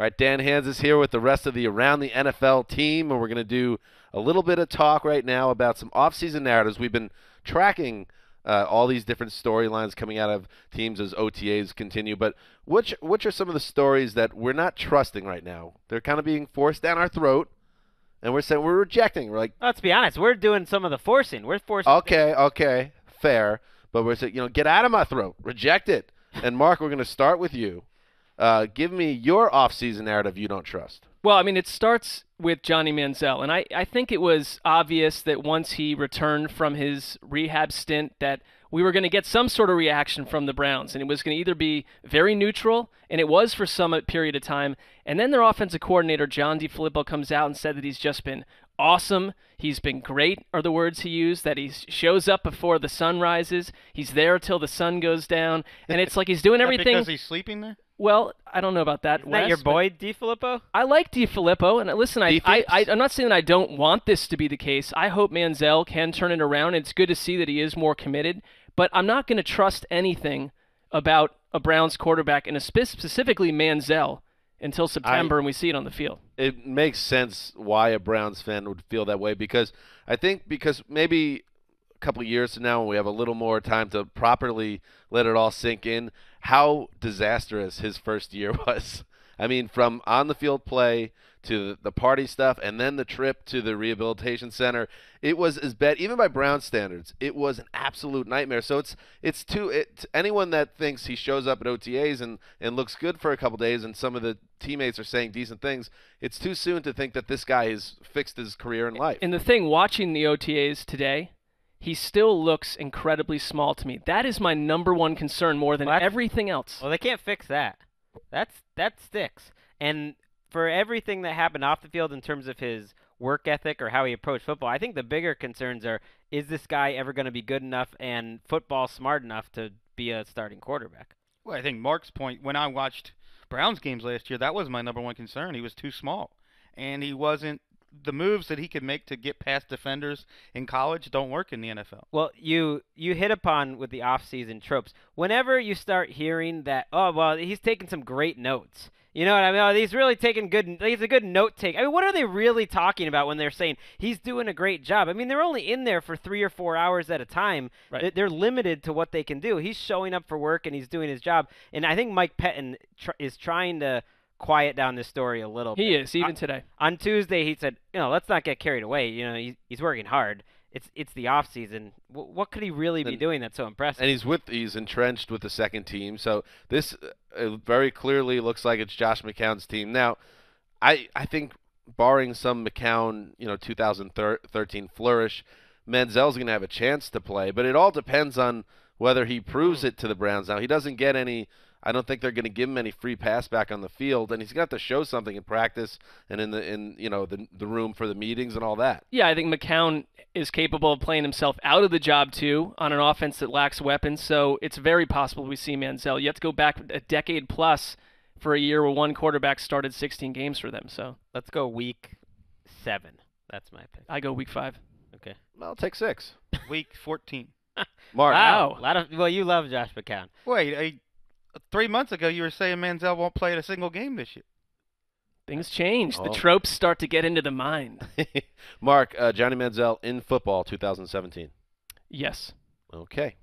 All right, Dan Hans is here with the rest of the Around the NFL team, and we're going to do a little bit of talk right now about some offseason narratives. We've been tracking all these different storylines coming out of teams as OTAs continue, but which are some of the stories that we're not trusting right now? They're kind of being forced down our throat, and we're saying we're rejecting. We're like, Let's be honest. We're doing some of the forcing. We're forcing. okay, fair, but we're saying, get out of my throat, reject it. And Mark, we're going to start with you. Give me your off-season narrative you don't trust. Well, I mean, it starts with Johnny Manziel, and I think it was obvious that once he returned from his rehab stint that we were going to get some sort of reaction from the Browns, and it was going to either be very neutral, and it was for some period of time, and then their offensive coordinator, John DeFilippo, comes out and said that he's just been awesome. He's been great, are the words he used, that he shows up before the sun rises. He's there till the sun goes down, and it's like he's doing everything. Because he's sleeping there? Well, I don't know about that. Isn't that your boy, DeFilippo? I like DeFilippo, and listen, I'm not saying that I don't want this to be the case. I hope Manziel can turn it around. It's good to see that he is more committed, but I'm not going to trust anything about a Browns quarterback, and specifically Manziel, until September and we see it on the field. It makes sense why a Browns fan would feel that way, because maybe a couple of years from now when we have a little more time to properly let it all sink in, how disastrous his first year was. I mean, from on-the-field play to the party stuff and then the trip to the rehabilitation center, it was as bad, even by Brown standards, it was an absolute nightmare. So anyone that thinks he shows up at OTAs and looks good for a couple days and some of the teammates are saying decent things, it's too soon to think that this guy has fixed his career in life. And the thing, watching the OTAs today, he still looks incredibly small to me. That is my number one concern more than everything else. Well, they can't fix that. That sticks. And for everything that happened off the field in terms of his work ethic or how he approached football, I think the bigger concerns are, is this guy ever going to be good enough and football smart enough to be a starting quarterback? Well, I think Mark's point, when I watched Browns games last year, that was my number one concern. He was too small. And he wasn't. The moves that he could make to get past defenders in college don't work in the NFL. Well, you hit upon with the off-season tropes. Whenever you start hearing that, oh, well, he's taking some great notes. You know what I mean? Oh, he's really he's a good note take. I mean, what are they really talking about when they're saying he's doing a great job? I mean, they're only in there for 3 or 4 hours at a time. Right. They're limited to what they can do. He's showing up for work and he's doing his job. And I think Mike Pettin is trying to quiet down this story a little bit. He is, even today. On Tuesday, he said, let's not get carried away. He's working hard. It's the off season. What could he really be doing that's so impressive? And he's entrenched with the second team. So this very clearly looks like it's Josh McCown's team. Now, I think barring some McCown 2013 flourish, Manziel's going to have a chance to play. But it all depends on whether he proves it to the Browns. Now, he doesn't get any. I don't think they're going to give him any free pass back on the field, and he's got to show something in practice and in the room for the meetings and all that. Yeah, I think McCown is capable of playing himself out of the job too on an offense that lacks weapons. So it's very possible we see Manziel. You have to go back a decade plus for a year where one quarterback started 16 games for them. So let's go week 7. That's my pick. I go week 5. Okay. Well, I'll take 6. Week 14. Mark. Wow. Well, you love Josh McCown. Wait, 3 months ago, you were saying Manziel won't play in a single game this year. Things change. Oh. The tropes start to get into the mind. Mark, Johnny Manziel in football 2017. Yes. Okay.